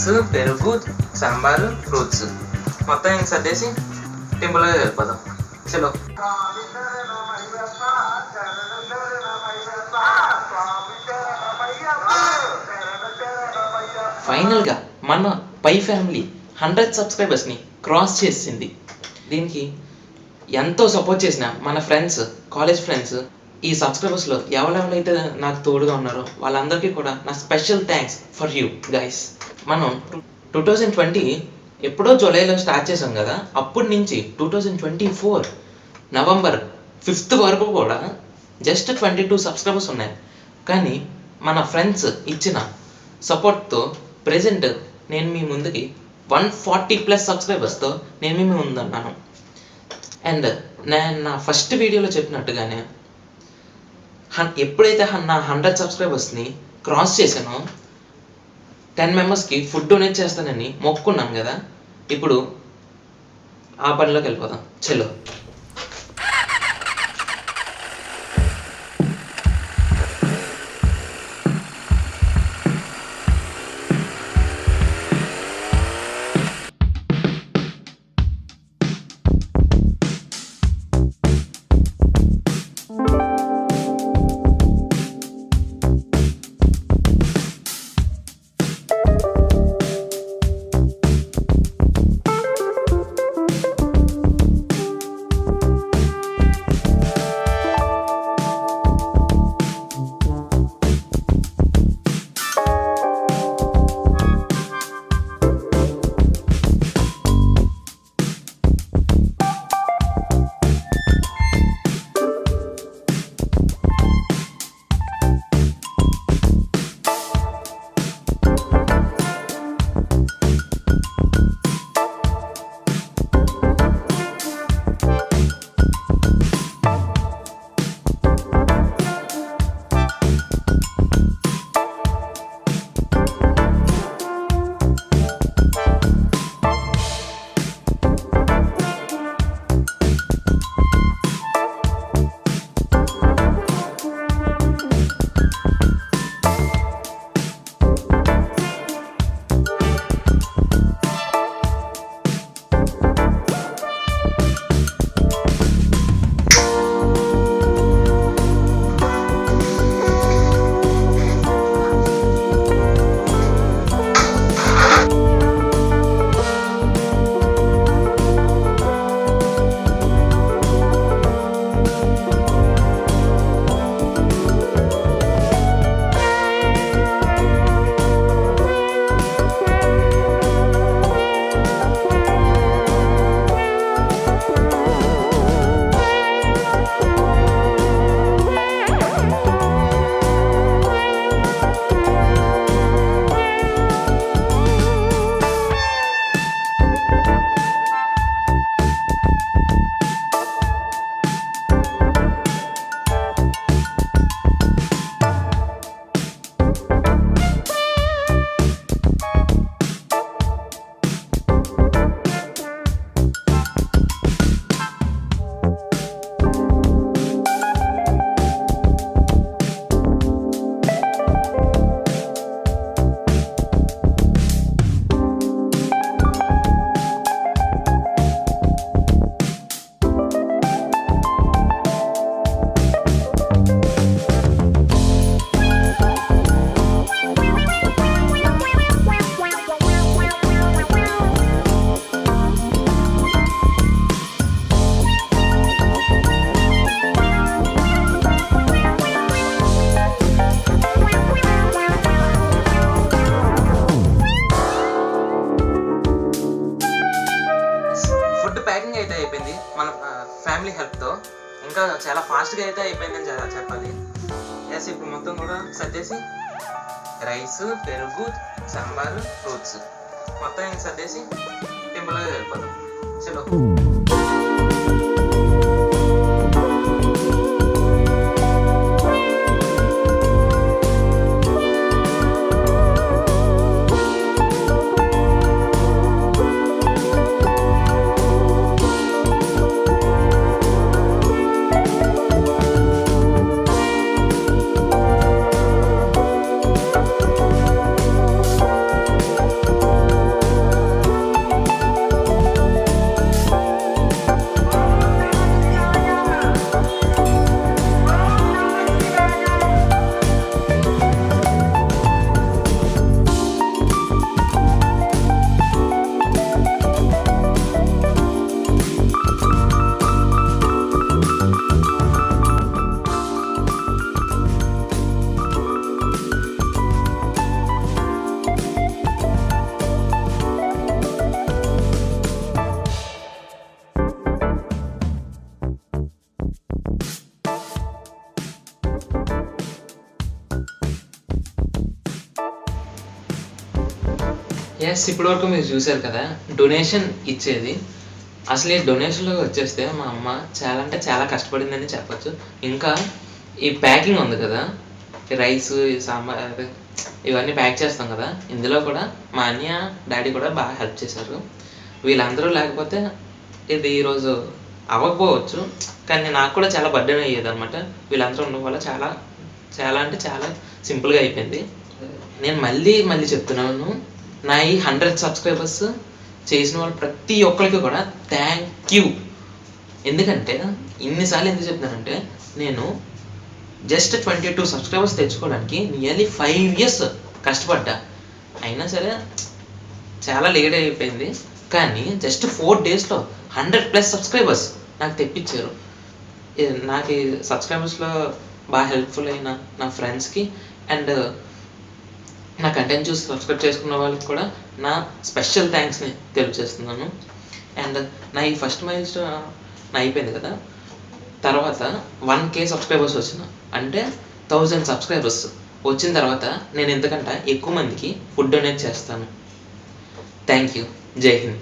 Rice, పెరుగు, sambar, fruits మొత్తం ఇంక సర్దేసి టెంపుల్కి వెళ్ళిపోదాం. చలో. ఫైనల్గా మన పై ఫ్యామిలీ 100 సబ్స్క్రైబర్స్ని క్రాస్ చేసింది. దీనికి ఎంతో సపోర్ట్ చేసిన మన ఫ్రెండ్స్, కాలేజ్ ఫ్రెండ్స్, ఈ సబ్స్క్రైబర్స్లో ఎవరెవరైతే నాకు తోడుగా ఉన్నారో వాళ్ళందరికీ కూడా నా special thanks for you guys. మనం 2020 ఎప్పుడో జూలైలో స్టార్ట్ చేసాం కదా, అప్పటి నుంచి 2024 నవంబర్ 5th వరకు కూడా జస్ట్ 22 సబ్స్క్రైబర్స్ ఉన్నాయి. కానీ మన ఫ్రెండ్స్ ఇచ్చిన సపోర్ట్తో ప్రెజెంట్ నేను మీ ముందుకి 140+ సబ్స్క్రైబర్స్తో నేను మీ ముందున్నాను. అండ్ నేను నా ఫస్ట్ వీడియోలో చెప్పినట్టుగానే ఎప్పుడైతే నా 100 సబ్స్క్రైబర్స్ని క్రాస్ చేశానో 10 మెంబర్స్కి ఫుడ్ డొనేట్ చేస్తానని మొక్కున్నాను కదా, ఇప్పుడు ఆ పనిలోకి వెళ్ళిపోదాం. చలో. ఫ్యామిలీ హెల్ప్తో ఇంకా చాలా ఫాస్ట్గా అయితే అయిపోయిందని చెప్పాలి. ఎస్, ఇప్పుడు మొత్తం కూడా సర్దేసి రైస్, పెరుగు, సాంబారు, ఫ్రూట్స్ మొత్తం ఇంక సర్దేసి టెంపుల్కి వెళ్ళిపోతాం. చలో. ఎస్, ఇప్పటివరకు మీరు చూశారు కదా డొనేషన్ ఇచ్చేది. అసలు ఈ డొనేషన్‌లోకి వచ్చేస్తే మా అమ్మ చాలా అంటే చాలా కష్టపడిందని చెప్పొచ్చు. ఇంకా ఈ ప్యాకింగ్ ఉంది కదా! ఈ రైసు, ఈ సాంబార్ ఇవన్నీ ప్యాక్ చేస్తాం కదా! ఇందులో కూడా మా అన్నయ్య, డ్యాడీ కూడా బాగా హెల్ప్ చేశారు. వీళ్ళందరూ లేకపోతే ఇది ఈరోజు అవ్వకపోవచ్చు. కానీ నాకు కూడా చాలా బర్డెన్ అయ్యేదనమాట. వీళ్ళందరూ ఉండడం వల్ల చాలా, చాలా అంటే చాలా సింపుల్‌గా అయిపోయింది. నేను మళ్ళీ మళ్ళీ చెప్తున్నాను. నా ఈ 100 సబ్స్క్రైబర్స్ చేసిన వాళ్ళు ప్రతి ఒక్కరికి కూడా థ్యాంక్ యూ. ఎందుకంటే ఇన్ని సార్లు ఎందుకు చెప్తున్నానంటే నేను జస్ట్ 22 సబ్స్క్రైబర్స్ తెచ్చుకోవడానికి నియర్లీ 5 ఇయర్స్ కష్టపడ్డా. అయినా సరే చాలా లేట్ అయిపోయింది. కానీ జస్ట్ 4 డేస్‌లో 100+ సబ్స్క్రైబర్స్ నాకు తెప్పించారు. నాకు ఈ సబ్స్క్రైబర్స్‌లో బాగా హెల్ప్‌ఫుల్ అయిన నా ఫ్రెండ్స్‌కి అండ్ నా కంటెంట్ చూసి సబ్స్క్రైబ్ చేసుకున్న వాళ్ళకి కూడా నా స్పెషల్ థ్యాంక్స్‌ని తెలియజేస్తున్నాను. అండ్ నా ఈ ఫస్ట్ మైల్‌స్టోన్ అయిపోయింది కదా! తర్వాత 1K సబ్స్క్రైబర్స్ వచ్చిన అంటే 1000 సబ్స్క్రైబర్స్ వచ్చిన తర్వాత నేను ఇంతకంటే ఎక్కువ మందికి ఫుడ్ డొనేట్ చేస్తాను. Thank you. జై హింద్.